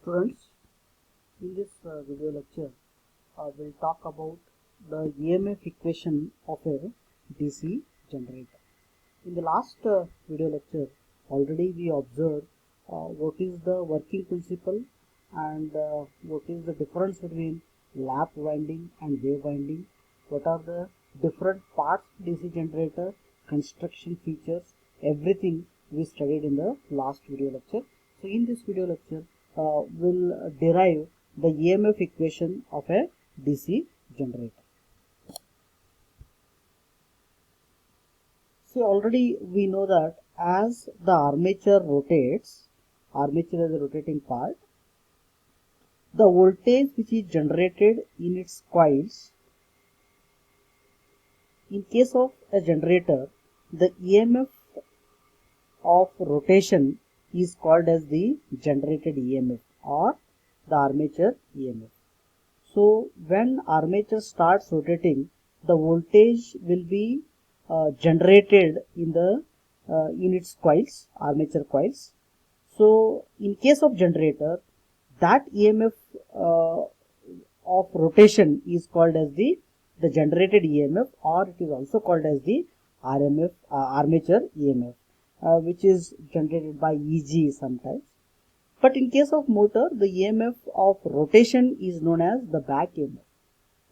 Students, in this video lecture, we'll talk about the EMF equation of a DC generator. In the last video lecture, already we observed what is the working principle and what is the difference between lap winding and wave winding, what are the different parts of DC generator, construction features, everything we studied in the last video lecture. So in this video lecture, we'll derive the EMF equation of a DC generator. See, already we know that as the armature rotates, armature is the rotating part, the voltage which is generated in its coils, in case of a generator, the EMF of rotation is called as the generated EMF or the armature EMF. So when armature starts rotating, the voltage will be generated in the in its coils, armature coils. So in case of generator, that EMF of rotation is called as the generated EMF, or it is also called as the armature EMF, which is generated by EG sometimes. But in case of motor, the EMF of rotation is known as the back EMF.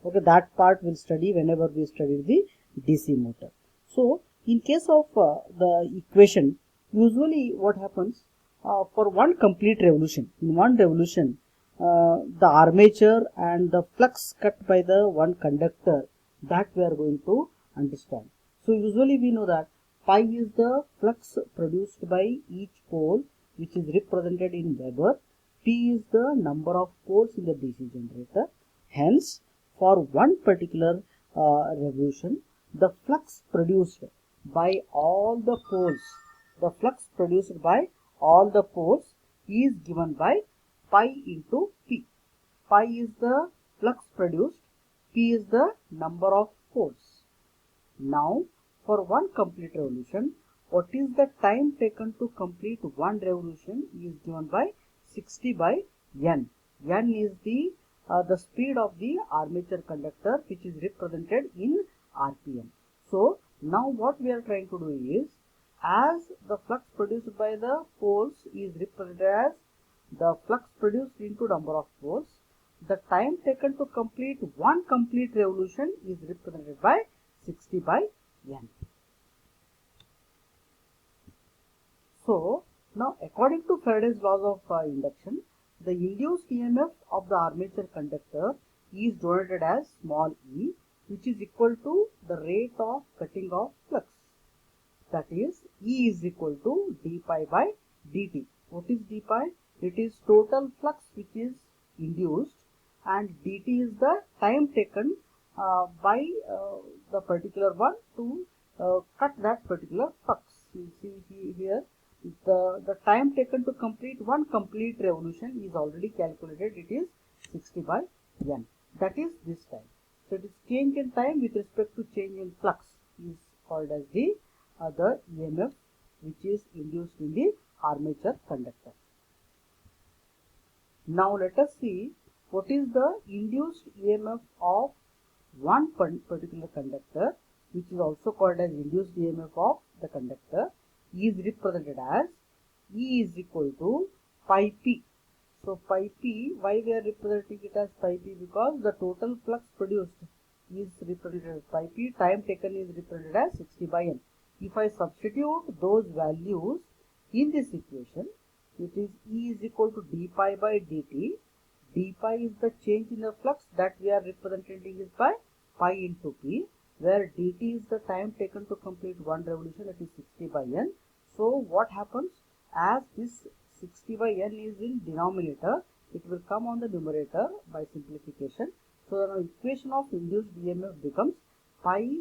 Okay, that part we'll study whenever we study the DC motor. So in case of the equation, usually what happens, for one complete revolution, in one revolution, the armature and the flux cut by the one conductor, that we are going to understand. So usually we know that pi is the flux produced by each pole, which is represented in Weber. P is the number of poles in the DC generator. Hence, for one particular revolution, the flux produced by all the poles, is given by pi into P. Pi is the flux produced, P is the number of poles. Now, for one complete revolution, what is the time taken to complete one revolution is given by 60 by N. N is the speed of the armature conductor, which is represented in RPM. So now what we are trying to do is, as the flux produced by the poles is represented as the flux produced into number of poles, the time taken to complete one complete revolution is represented by 60 by N. So now, according to Faraday's laws of induction, the induced EMF of the armature conductor is denoted as small e, which is equal to the rate of cutting of flux. That is, E is equal to d pi by dt. What is d pi? It is total flux which is induced, and dt is the time taken by the particular one to cut that particular flux. You see here, the time taken to complete one complete revolution is already calculated. It is 60 by N. That is this time. So it is change in time with respect to change in flux is called as the EMF which is induced in the armature conductor. Now let us see what is the induced EMF of one particular conductor, which is also called as induced EMF of the conductor, is represented as E is equal to pi p. So pi p, why we are representing it as pi p? Because the total flux produced is represented as pi p, time taken is represented as 60 by N. If I substitute those values in this equation, it is E is equal to d pi by dt. d pi is the change in the flux that we are representing is by pi into p, where dt is the time taken to complete one revolution, that is 60 by N. So what happens, as this 60 by N is in denominator, it will come on the numerator by simplification. So the equation of induced EMF becomes pi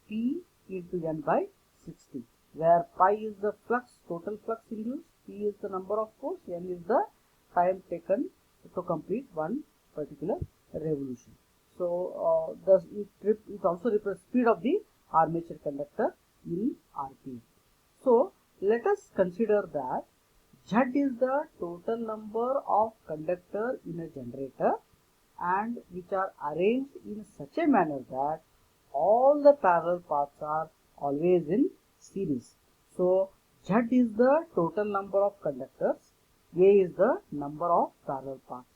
p into N by 60, where pi is the flux, total flux induced, p is the number of poles, N is the time taken to complete one particular revolution. So it also represents speed of the armature conductor in RPM. So let us consider that Z is the total number of conductor in a generator and which are arranged in such a manner that all the parallel paths are always in series. So Z is the total number of conductors, A is the number of parallel paths.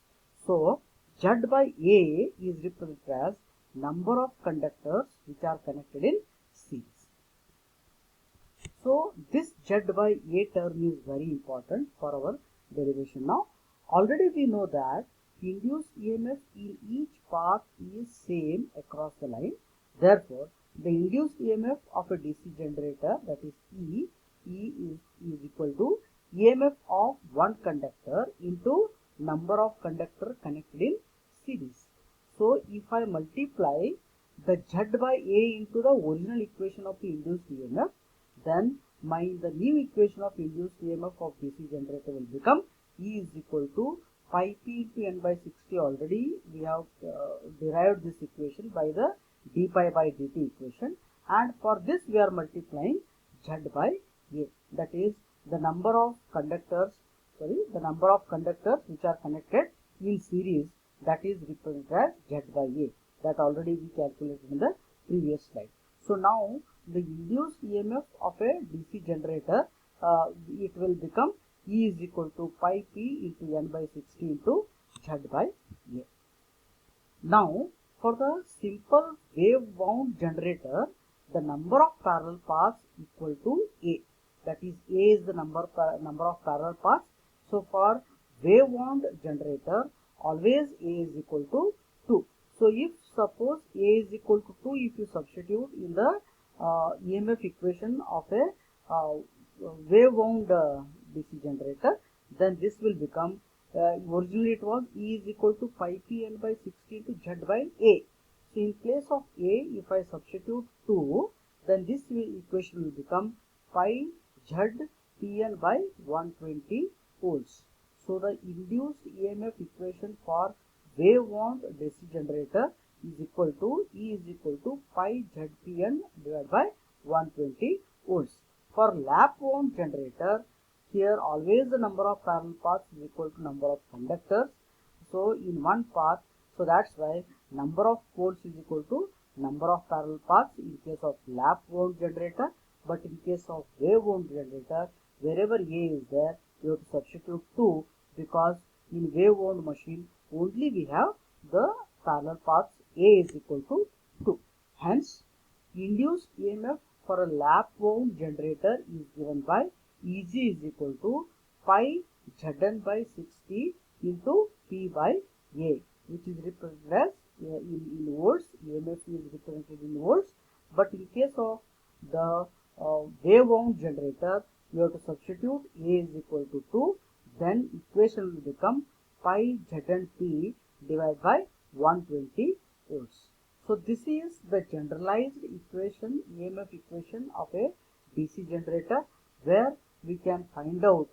So Z by A is represented as number of conductors which are connected in series. So this Z by A term is very important for our derivation. Now already we know that induced EMF in each path is same across the line. Therefore, the induced EMF of a DC generator, that is E is equal to EMF of one conductor into number of conductor connected in series. So if I multiply the Z by A into the original equation of the induced EMF, then the new equation of induced EMF of DC generator will become E is equal to pi p into n by 60. Already we have derived this equation by the d pi by dt equation, and for this we are multiplying Z by A, that is the number of conductors which are connected in series, that is represented as Z by A, that already we calculated in the previous slide. So now the induced EMF of a DC generator, it will become E is equal to pi p into n by 60 into Z by A. Now for the simple wave wound generator, the number of parallel paths equal to A, that is A is the number of parallel paths. So for wave wound generator, always A is equal to 2. So if suppose A is equal to 2, if you substitute in the EMF equation of a wave wound DC generator, then this will become, originally it was E is equal to pi p n by 60 into Z by A. So in place of A, if I substitute 2, then this equation will become pi Z Pn by 120 volts. So the induced EMF equation for wave wound DC generator is equal to E is equal to pi Zpn divided by 120 volts. For lap wound generator, here always the number of parallel paths is equal to number of conductors. So in one path, so that's why number of poles is equal to number of parallel paths in case of lap wound generator. But in case of wave wound generator, wherever A is there, you have to substitute 2, because in wave wound machine only we have the parallel paths A is equal to 2. Hence, induced EMF for a lap wound generator is given by Eg is equal to pi Zn by 60 into P by A, which is represented as in volts. EMF is represented in volts. But in case of the wave wound generator, you have to substitute A is equal to 2, then equation will become pi Zn P divided by 120 volts. So this is the generalized equation, EMF equation of a DC generator, where we can find out.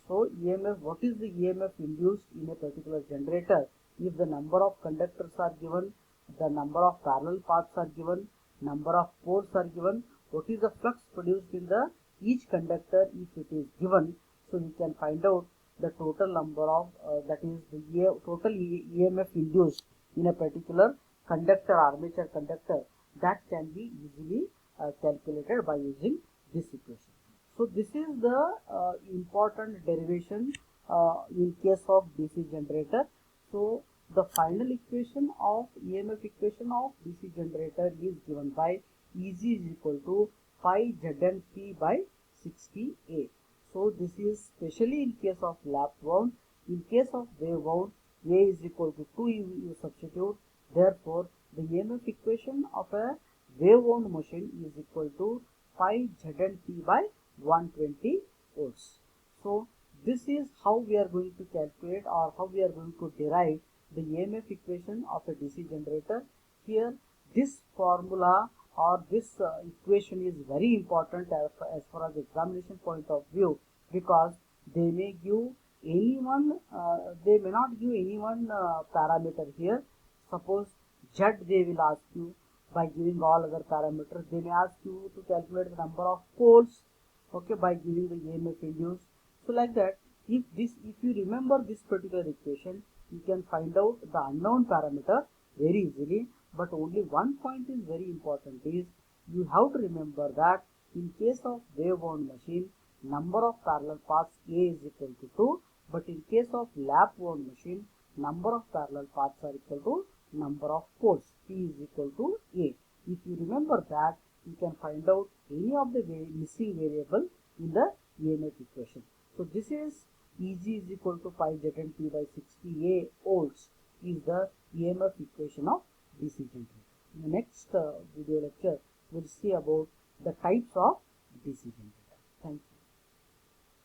So EMF, what is the EMF induced in a particular generator? If the number of conductors are given, the number of parallel paths are given, number of poles are given, what is the flux produced in the each conductor if it is given. So we can find out the total number of, that is the total EMF induced in a particular conductor, armature conductor, that can be easily calculated by using this equation. So this is the important derivation in case of DC generator. So the final equation of EMF equation of DC generator is given by Eg is equal to pi Zn P by 60A. So this is especially in case of lap wound. In case of wave wound, A is equal to 2, you substitute. Therefore, the EMF equation of a wave wound machine is equal to pi Zn P by 120 volts. So this is how we are going to calculate, or how we are going to derive the EMF equation of a DC generator. Here this formula or this equation is very important as far as examination point of view, because they may give anyone, they may not give any one parameter here. Suppose Z they will ask you by giving all other parameters. They may ask you to calculate the number of poles, okay, by giving the EMF induced. So like that, If you remember this particular equation, you can find out the unknown parameter very easily. But only one point is very important, is you have to remember that in case of wave wound machine, number of parallel paths A is equal to 2, but in case of lap wound machine, number of parallel paths are equal to number of poles, P is equal to A. If you remember that, you can find out any of the missing variable in the EMF equation. So this is Eg is equal to 5 ZnP by 60A